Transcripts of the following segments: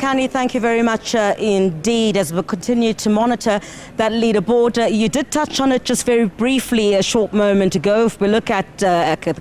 Makani, thank you very much indeed. As we continue to monitor that leaderboard, you did touch on it just very briefly a short moment ago. If we look at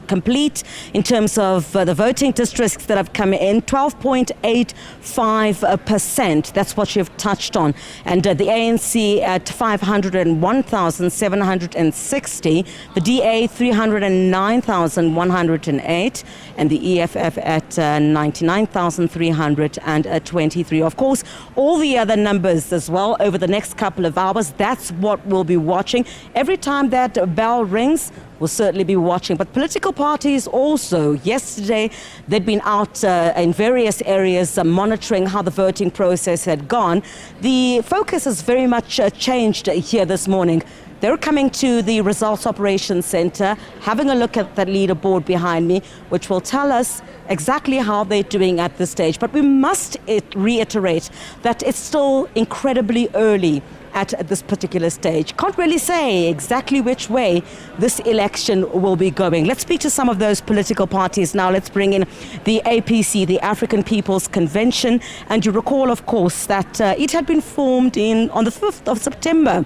complete in terms of the voting districts that have come in, 12.85%. That's what you've touched on. And the ANC at 501,760, the DA 309,108, and the EFF at 99,323. Of course, all the other numbers as well over the next couple of hours. That's what we'll be watching. Every time that bell rings, we'll certainly be watching. But political parties also, yesterday, they'd been out in various areas monitoring how the voting process had gone. The focus has very much changed here this morning. They're coming to the Results Operations Center, having a look at that leaderboard behind me, which will tell us exactly how they're doing at this stage. But we must reiterate that it's still incredibly early at this particular stage. Can't really say exactly which way this election will be going. Let's speak to some of those political parties now. Let's bring in the APC, the African People's Convention. And you recall, of course, that it had been formed on the 5th of September.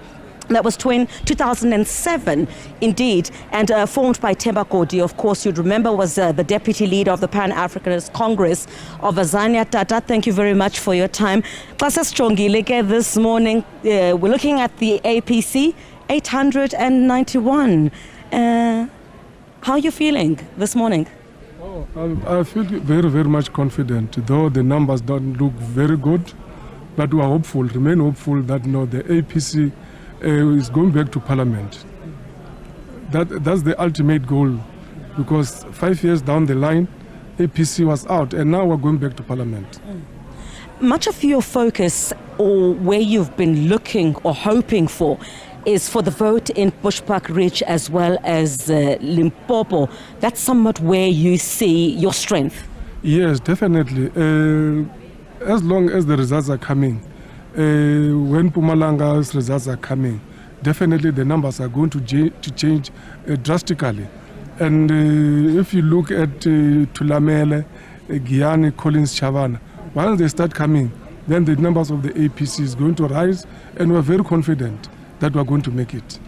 That was 2007, indeed, and formed by Themba Godi, of course, you'd remember, was the deputy leader of the Pan-Africanist Congress of Azania Tata. Thank you very much for your time. This morning, we're looking at the APC, 891. How are you feeling this morning? I feel very, very much confident, though the numbers don't look very good, but we are hopeful, remain hopeful that the APC is going back to Parliament. That's the ultimate goal, because 5 years down the line, APC was out, and now we're going back to Parliament. Much of your focus, or where you've been looking or hoping for, is for the vote in Bushbuck Ridge as well as Limpopo. That's somewhat where you see your strength. Yes, definitely. As long as the results are coming, when Mpumalanga's results are coming, definitely the numbers are going to change drastically. And if you look at Thulamele, Giyani, Collins, Chavana, once they start coming, then the numbers of the APC is going to rise, and we're very confident that we're going to make it.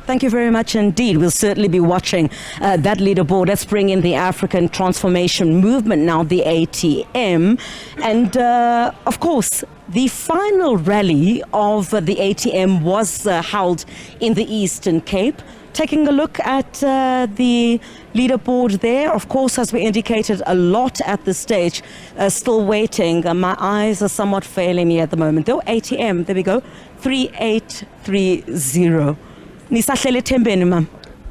Thank you very much indeed. We'll certainly be watching that leaderboard. Let's bring in the African Transformation Movement now, the ATM. And of course, the final rally of the ATM was held in the Eastern Cape. Taking a look at the leaderboard there, of course, as we indicated, a lot at this stage, still waiting. My eyes are somewhat failing me at the moment. Though ATM, there we go, 3830.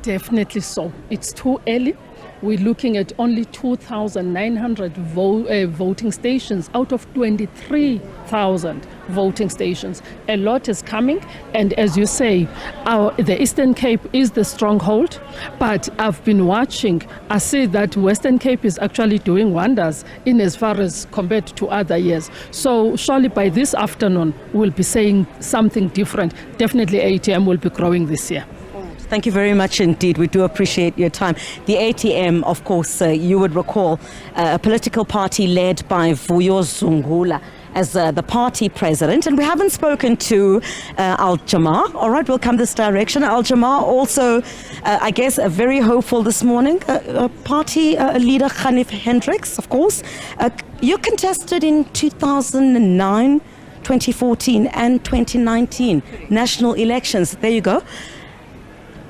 Definitely so. It's too early. We're looking at only 2,900 voting stations out of 23,000 voting stations. A lot is coming, and as you say, the Eastern Cape is the stronghold, but I've been watching. I see that Western Cape is actually doing wonders in as far as compared to other years. So surely by this afternoon, we'll be saying something different. Definitely ATM will be growing this year. Thank you very much indeed. We do appreciate your time. The ATM, of course, you would recall, a political party led by Vuyo Zungula as the party president. And we haven't spoken to Jamar. All right, we'll come this direction. Jamar also, I guess, very hopeful this morning. Party leader Khanif Hendricks, of course. You contested in 2009, 2014 and 2019 national elections. There you go.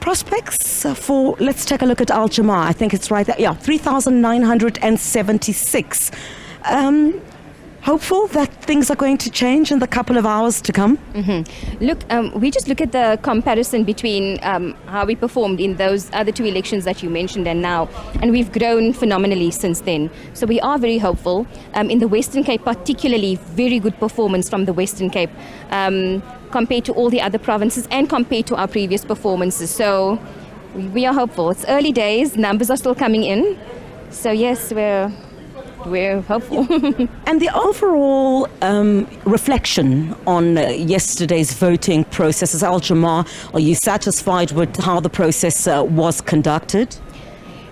Prospects for, let's take a look at Jamar. I think it's right there. Yeah, 3,976. Hopeful that things are going to change in the couple of hours to come? Mm-hmm. Look, we just look at the comparison between how we performed in those other two elections that you mentioned and now, and we've grown phenomenally since then. So we are very hopeful. In the Western Cape particularly, very good performance from the Western Cape compared to all the other provinces and compared to our previous performances. So we are hopeful. It's early days, numbers are still coming in. So yes, we're hopeful. And the overall reflection on yesterday's voting process, Jamar, are you satisfied with how the process was conducted?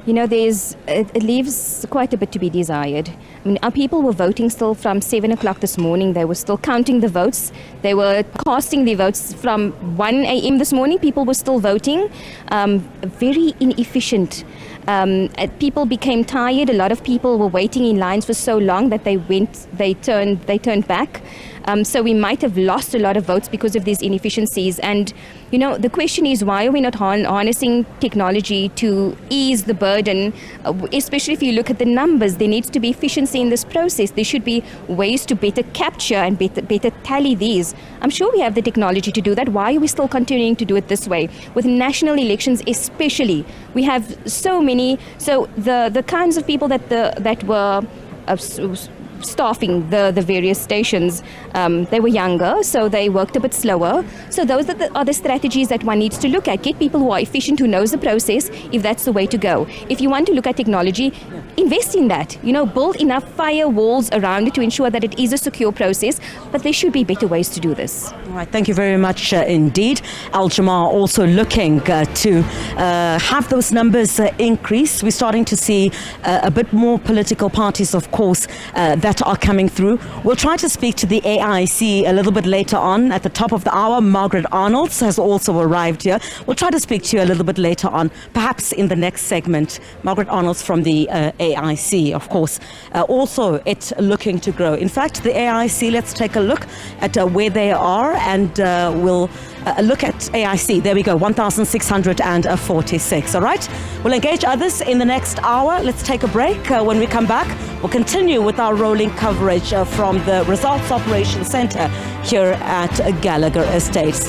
You know, it leaves quite a bit to be desired. I mean, our people were voting still from 7 o'clock this morning. They were still counting the votes. They were casting their votes from 1 a.m. this morning. People were still voting. Very inefficient. People became tired. A lot of people were waiting in lines for so long that they turned back. So we might have lost a lot of votes because of these inefficiencies. And, you know, the question is, why are we not harnessing technology to ease the burden? Especially if you look at the numbers, there needs to be efficiency in this process. There should be ways to better capture and better tally these. I'm sure we have the technology to do that. Why are we still continuing to do it this way? With national elections especially, we have so many. So the kinds of people that were staffing the various stations, they were younger, so they worked a bit slower. So those are the strategies that one needs to look at. Get people who are efficient, who knows the process, if that's the way to go. If you want to look at technology, invest in that. You know, build enough firewalls around it to ensure that it is a secure process, but there should be better ways to do this. All right, thank you very much indeed. Jamar also looking to have those numbers increase. We're starting to see a bit more political parties, of course, that are coming through. We'll try to speak to the AIC a little bit later on. At the top of the hour, Margaret Arnolds has also arrived here. We'll try to speak to you a little bit later on, perhaps in the next segment. Margaret Arnolds from the AIC, of course. Also, it's looking to grow. In fact, the AIC, let's take a look at where they are, and we'll look at AIC. There we go, 1,646. All right? We'll engage others in the next hour. Let's take a break. When we come back, we'll continue with our rolling coverage from the Results Operations Center here at Gallagher Estates.